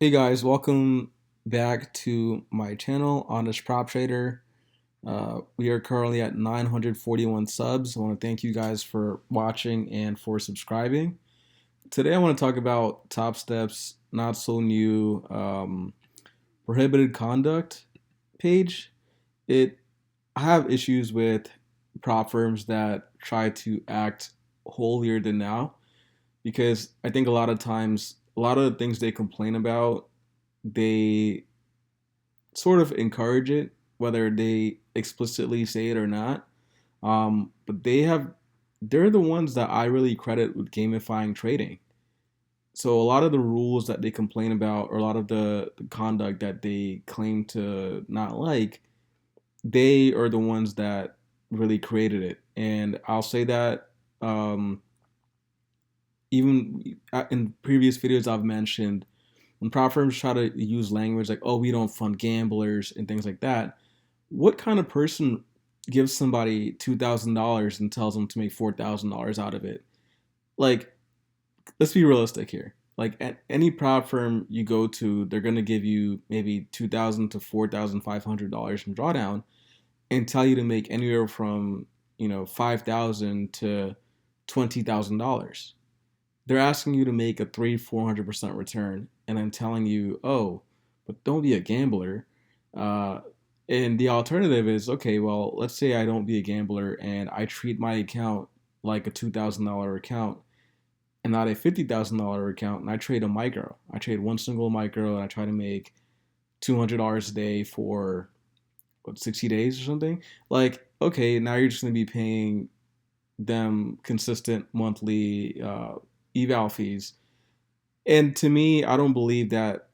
Hey guys, welcome back to my channel, Honest Prop Trader. We are currently at 941 subs. I want to thank you guys for watching and for subscribing. Today I want to talk about Topstep's not so new prohibited conduct page. It I have issues with prop firms that try to act holier than thou because I think a lot of times a lot of the things they complain about they sort of encourage it, whether they explicitly say it or not. But they're the ones that I really credit with gamifying trading. So a lot of the rules that they complain about, or a lot of the conduct that they claim to not like, they are the ones that really created it. And I'll say that even in previous videos I've mentioned, when prop firms try to use language like, oh, we don't fund gamblers and things like that, what kind of person gives somebody $2,000 and tells them to make $4,000 out of it? Like, let's be realistic here. Like at any prop firm you go to, they're gonna give you maybe $2,000 to $4,500 from drawdown and tell you to make anywhere from $5,000 to $20,000. They're asking you to make a 300-400% return, and I'm telling you, oh, but don't be a gambler. Uh, and the alternative is, okay, well, let's say I don't be a gambler and I treat my account like a $2,000 account and not a $50,000 account, and I trade a micro. I trade one single micro and I try to make $200 a day for 60 days or something. Like, okay, now you're just going to be paying them consistent monthly eval fees. And to me, I don't believe that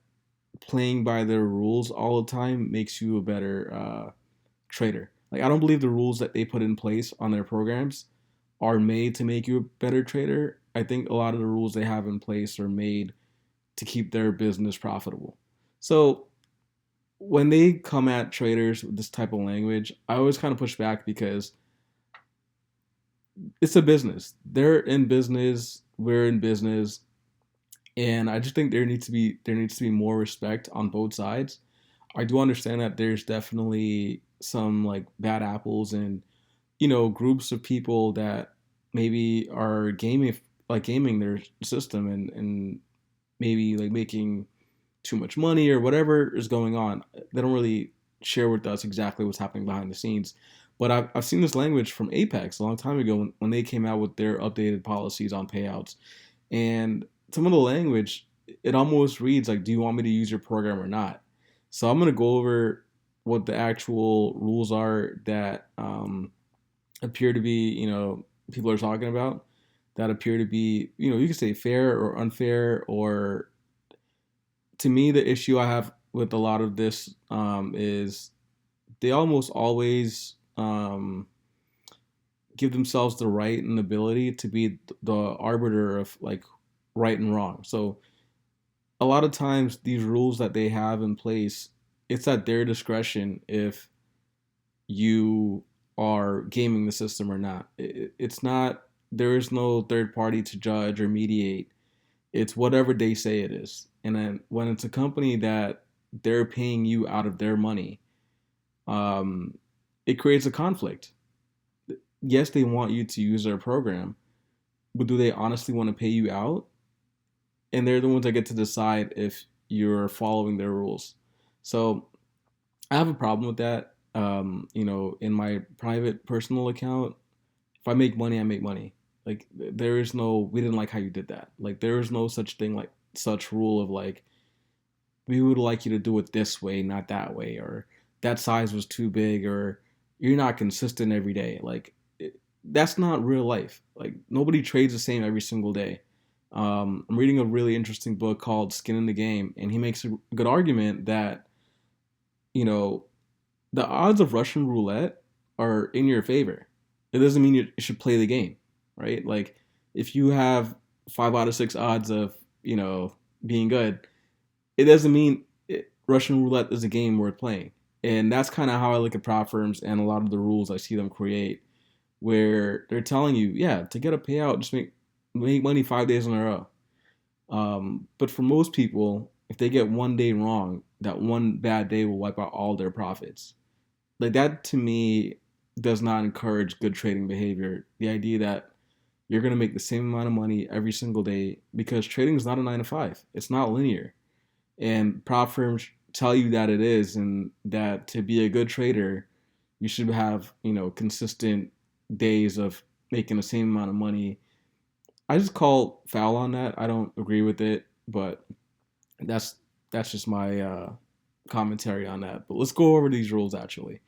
playing by their rules all the time makes you a better trader. Like, I don't believe the rules that they put in place on their programs are made to make you a better trader. I think a lot of the rules they have in place are made to keep their business profitable. So when they come at traders with this type of language, I always kind of push back because it's a business. They're in business, we're in business, and I just think there needs to be more respect on both sides. I do understand that there's definitely some like bad apples and groups of people that maybe are gaming their system and maybe like making too much money or whatever is going on. They don't really share with us exactly what's happening behind the scenes. But I've seen this language from Apex a long time ago when they came out with their updated policies on payouts. And some of the language, it almost reads like, do you want me to use your program or not? So I'm going to go over what the actual rules are that appear to be, people are talking about that appear to be, you could say fair or unfair. Or to me, the issue I have with a lot of this is they almost always give themselves the right and ability to be the arbiter of like right and wrong. So a lot of times these rules that they have in place, it's at their discretion if you are gaming the system or not. It's not, there is no third party to judge or mediate. It's whatever they say it is. And then when it's a company that they're paying you out of their money, um, it creates a conflict. Yes, they want you to use their program, but do they honestly want to pay you out? And they're the ones that get to decide if you're following their rules. So I have a problem with that. In my private personal account, if I make money, I make money. Like there is no, we didn't like how you did that. Like there is no such thing like such rule of like we would like you to do it this way, not that way, or that size was too big, or you're not consistent every day. Like that's not real life. Like nobody trades the same every single day. I'm reading a really interesting book called Skin in the Game, and he makes a good argument that you know the odds of Russian roulette are in your favor. It doesn't mean you should play the game, right? Like if you have 5 out of 6 odds of being good, it doesn't mean Russian roulette is a game worth playing. And that's kind of how I look at prop firms and a lot of the rules I see them create, where they're telling you, yeah, to get a payout, just make money 5 days in a row. But for most people, if they get one day wrong, that one bad day will wipe out all their profits. Like that to me does not encourage good trading behavior. The idea that you're going to make the same amount of money every single day, because trading is not a 9 to 5. It's not linear. And prop firms tell you that it is, and that to be a good trader, you should have, consistent days of making the same amount of money. I just call foul on that. I don't agree with it, but that's that's just my commentary on that. But let's go over these rules actually.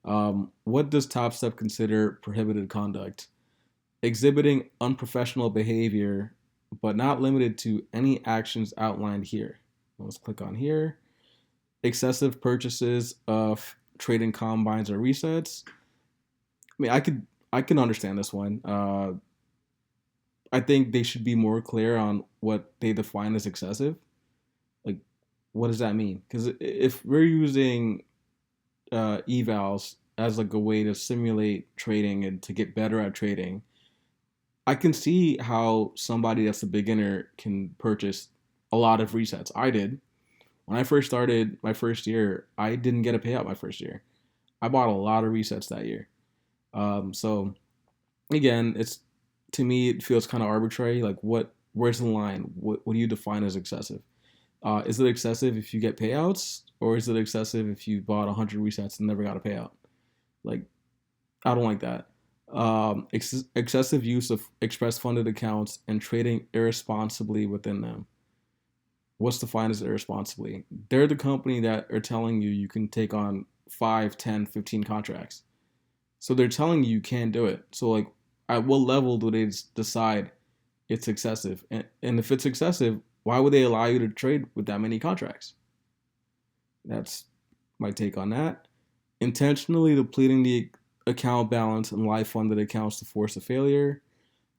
What does Top Step consider prohibited conduct? Exhibiting unprofessional behavior, but not limited to any actions outlined here. Let's click on here. Excessive purchases of trading combines or resets. I mean, I can understand this one. I think they should be more clear on what they define as excessive. Like, what does that mean? Because if we're using evals as like a way to simulate trading and to get better at trading, I can see how somebody that's a beginner can purchase a lot of resets. I did. When I first started my first year, I didn't get a payout my first year. I bought a lot of resets that year. So again, it's to me it feels kind of arbitrary. Like where's the line? What do you define as excessive? Is it excessive if you get payouts, or is it excessive if you bought 100 resets and never got a payout? Like I don't like that. Excessive use of express funded accounts and trading irresponsibly within them. What's defined as irresponsibly? They're the company that are telling you you can take on 5, 10, 15 contracts. So they're telling you can do it. So like at what level do they decide it's excessive? And if it's excessive, why would they allow you to trade with that many contracts? That's my take on that. Intentionally depleting the account balance and live funded accounts to force a failure.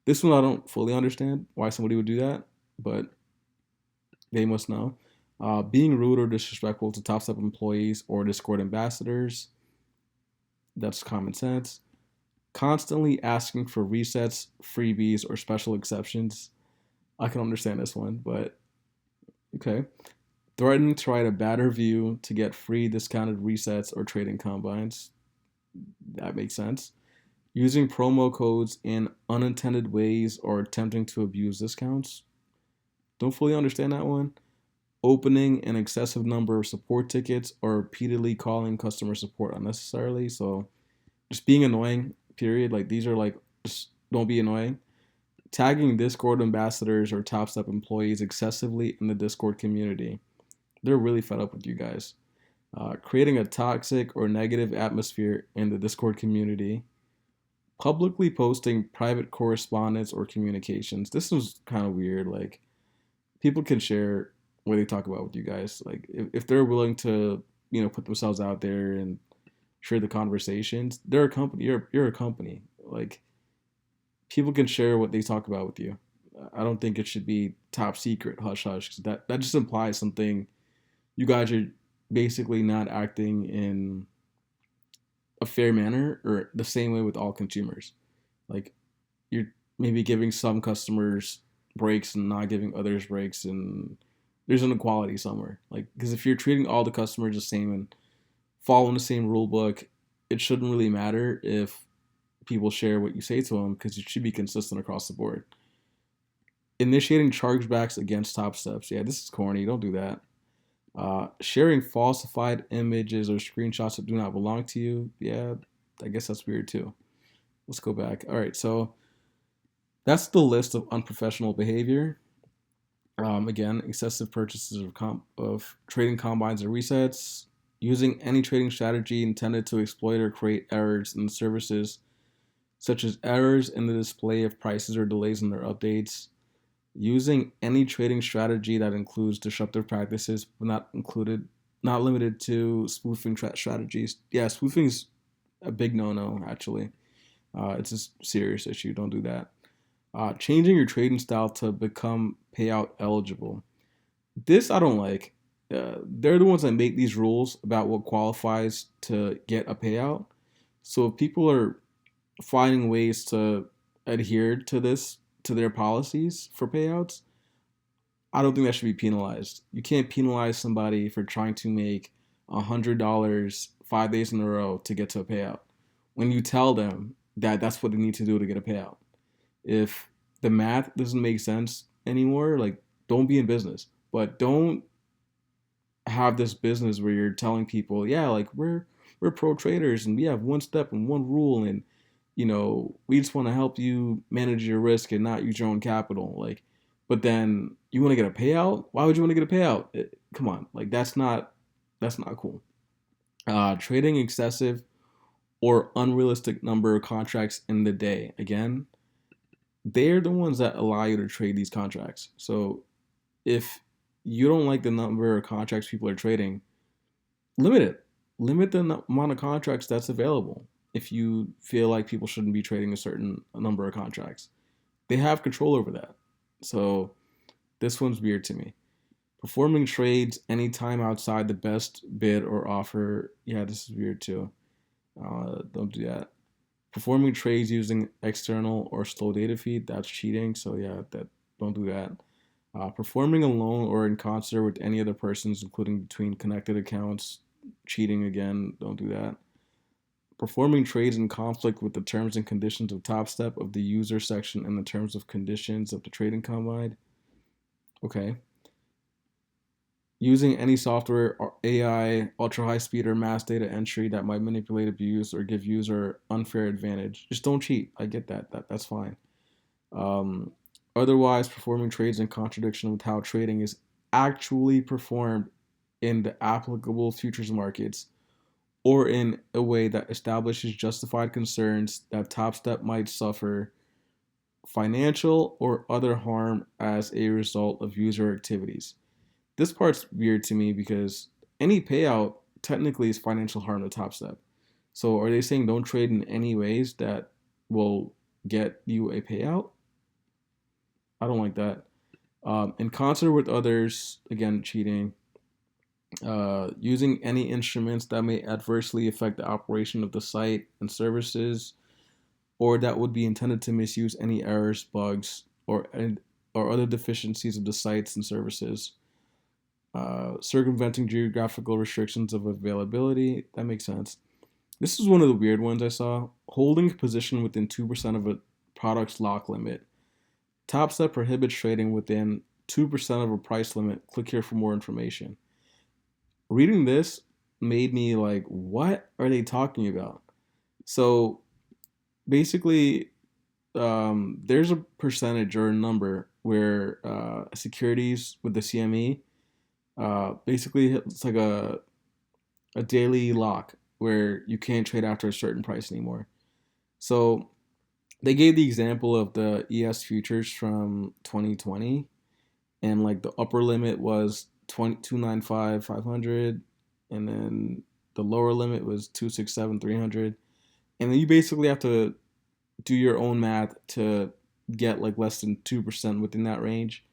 This one I don't fully understand why somebody would do that, but they must know. Being rude or disrespectful to Topstep employees or Discord ambassadors. That's common sense. Constantly asking for resets, freebies, or special exceptions. I can understand this one, but okay. Threatening to write a bad review to get free discounted resets or trading combines. That makes sense. Using promo codes in unintended ways or attempting to abuse discounts. Don't fully understand that one. Opening an excessive number of support tickets or repeatedly calling customer support unnecessarily. So just being annoying, period. Like these are like, just don't be annoying. Tagging Discord ambassadors or Topstep employees excessively in the Discord community. They're really fed up with you guys. Creating a toxic or negative atmosphere in the Discord community. Publicly posting private correspondence or communications. This was kind of weird. Like, people can share what they talk about with you guys. Like, if they're willing to, put themselves out there and share the conversations, they're a company. You're a company. Like, people can share what they talk about with you. I don't think it should be top secret, hush hush. 'Cause that just implies something. You guys are basically not acting in a fair manner or the same way with all consumers. Like you're maybe giving some customers breaks and not giving others breaks, and there's an inequality somewhere. Like because if you're treating all the customers the same and following the same rule book, it shouldn't really matter if people share what you say to them because it should be consistent across the board. Initiating chargebacks against top steps. Yeah, this is corny. Don't do that. Sharing falsified images or screenshots that do not belong to you. Yeah, I guess that's weird too. Let's go back. All right, so that's the list of unprofessional behavior. Again, excessive purchases of trading combines or resets, using any trading strategy intended to exploit or create errors in the services, such as errors in the display of prices or delays in their updates, using any trading strategy that includes disruptive practices, but not limited to spoofing strategies. Yeah, spoofing is a big no-no. Actually, it's a serious issue. Don't do that. Changing your trading style to become payout eligible. This I don't like. They're the ones that make these rules about what qualifies to get a payout. So if people are finding ways to adhere to their policies for payouts, I don't think that should be penalized. You can't penalize somebody for trying to make $100 5 days in a row to get to a payout when you tell them that that's what they need to do to get a payout. If the math doesn't make sense anymore, like, don't be in business. But don't have this business where you're telling people, yeah, like, we're pro traders and we have one step and one rule, and we just want to help you manage your risk and not use your own capital. Like, but then you want to get a payout? Why would you want to get a payout? Come on, like, that's not cool. Trading excessive or unrealistic number of contracts in the day. Again, they're the ones that allow you to trade these contracts. So if you don't like the number of contracts people are trading, limit it. Limit the amount of contracts that's available. If you feel like people shouldn't be trading a certain number of contracts, they have control over that. So this one's weird to me. Performing trades anytime outside the best bid or offer. Yeah, this is weird too. Don't do that. Performing trades using external or slow data feed. That's cheating. So yeah, that don't do that. Performing alone or in concert with any other persons, including between connected accounts. Cheating again. Don't do that. Performing trades in conflict with the terms and conditions of Topstep of the user section and the terms of conditions of the trading combine. Okay. Using any software or AI, ultra high speed or mass data entry that might manipulate, abuse, or give user unfair advantage. Just don't cheat. I get that. That's fine. Um, Otherwise, performing trades in contradiction with how trading is actually performed in the applicable futures markets, or in a way that establishes justified concerns that Topstep might suffer financial or other harm as a result of user activities. This part's weird to me because any payout technically is financial harm to Topstep. So are they saying don't trade in any ways that will get you a payout? I don't like that. In concert with others, again, cheating. Using any instruments that may adversely affect the operation of the site and services, or that would be intended to misuse any errors, bugs, or other deficiencies of the sites and services. Circumventing geographical restrictions of availability. That makes sense. This is one of the weird ones I saw. Holding a position within 2% of a product's lock limit. Topstep prohibits trading within 2% of a price limit. Click here for more information. Reading this made me like, what are they talking about? So basically, there's a percentage or a number where securities with the CME, basically it's like a daily lock where you can't trade after a certain price anymore. So they gave the example of the ES futures from 2020, and like the upper limit was 295 500, and then the lower limit was 267 300, and then you basically have to do your own math to get like less than 2% within that range.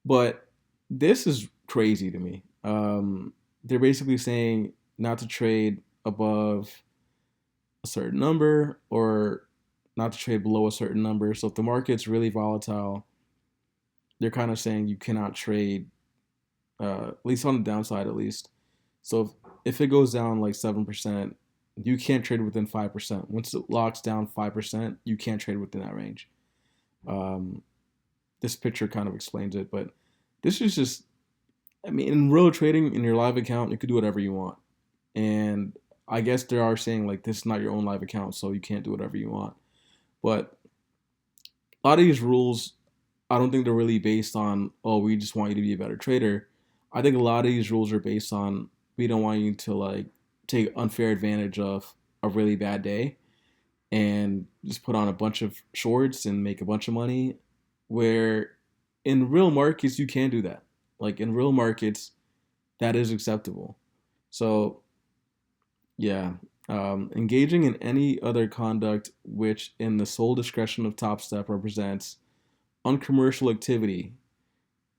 But this is crazy to me. They're basically saying not to trade above a certain number or not to trade below a certain number. So if the market's really volatile, they're kind of saying you cannot trade, at least on the downside, at least. So if it goes down like 7%, you can't trade within 5%. Once it locks down 5%, you can't trade within that range. Um, this picture kind of explains it, but this is just, I mean, in real trading, in your live account, you could do whatever you want. And I guess they are saying like this is not your own live account, so you can't do whatever you want. But a lot of these rules, I don't think they're really based on, oh, we just want you to be a better trader. I think a lot of these rules are based on we don't want you to like take unfair advantage of a really bad day and just put on a bunch of shorts and make a bunch of money. Where in real markets you can do that. Like in real markets, that is acceptable. So yeah, engaging in any other conduct which, in the sole discretion of Topstep, represents uncommercial activity,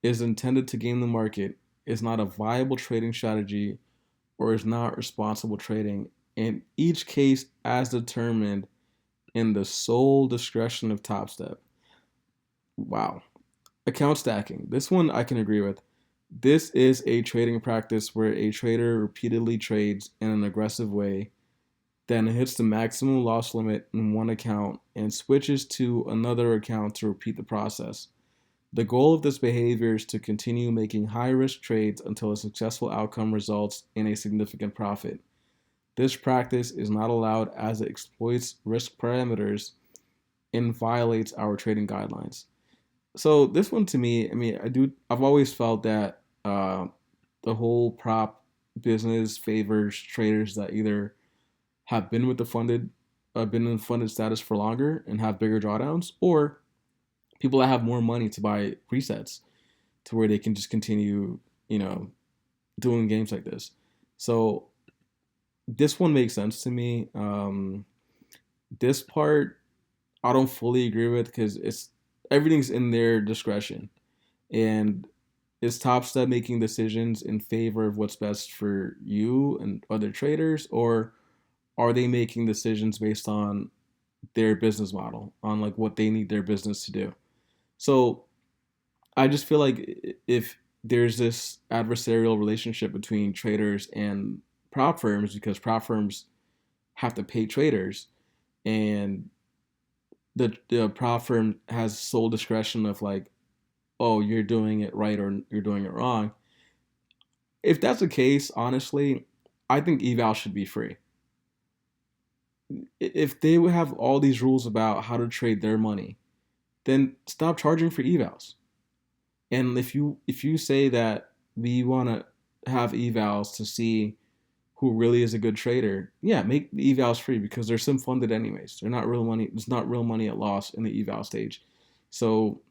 is intended to game the market, is not a viable trading strategy, or is not responsible trading, in each case as determined in the sole discretion of Topstep. Wow. Account stacking. This one I can agree with. This is a trading practice where a trader repeatedly trades in an aggressive way, then hits the maximum loss limit in one account and switches to another account to repeat the process. The goal of this behavior is to continue making high risk trades until a successful outcome results in a significant profit. This practice is not allowed as it exploits risk parameters and violates our trading guidelines. So this one to me, I mean, I've always felt that the whole prop business favors traders that either have been with the funded, been in funded status for longer and have bigger drawdowns, or people that have more money to buy presets to where they can just continue, you know, doing games like this. So this one makes sense to me. This part I don't fully agree with because it's everything's in their discretion, and is Topstep making decisions in favor of what's best for you and other traders, or are they making decisions based on their business model, on like what they need their business to do? So I just feel like if there's this adversarial relationship between traders and prop firms, because prop firms have to pay traders, and the prop firm has sole discretion of like, oh, you're doing it right or you're doing it wrong. If that's the case, honestly, I think eval should be free. If they would have all these rules about how to trade their money, then stop charging for evals. And if you say that we want to have evals to see who really is a good trader, yeah, make the evals free because they're sim funded anyways. They're not real money. It's not real money at loss in the eval stage. So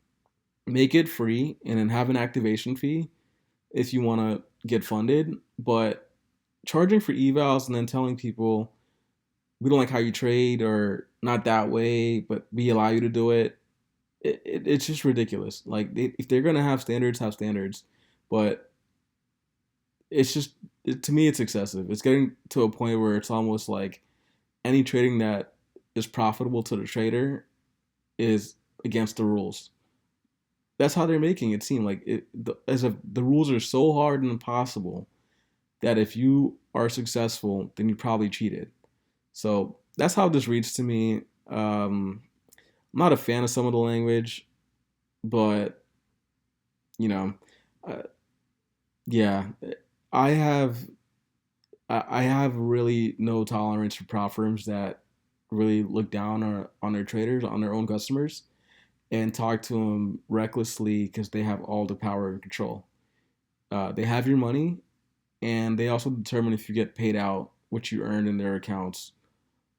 make it free and then have an activation fee if you want to get funded. But charging for evals and then telling people we don't like how you trade or not that way, but we allow you to do it. It's just ridiculous. Like if they're gonna have standards, but it's just to me it's excessive. It's getting to a point where it's almost like any trading that is profitable to the trader is against the rules. That's how they're making it seem like as if the rules are so hard and impossible that if you are successful, then you probably cheated. So that's how this reads to me. I'm not a fan of some of the language, but you know, uh, yeah, I have I have really no tolerance for prop firms that really look down on their traders, on their own customers, and talk to them recklessly because they have all the power and control. They have your money, and they also determine if you get paid out what you earned in their accounts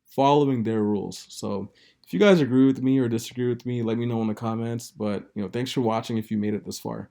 following their rules. So if you guys agree with me or disagree with me, let me know in the comments. But thanks for watching if you made it this far.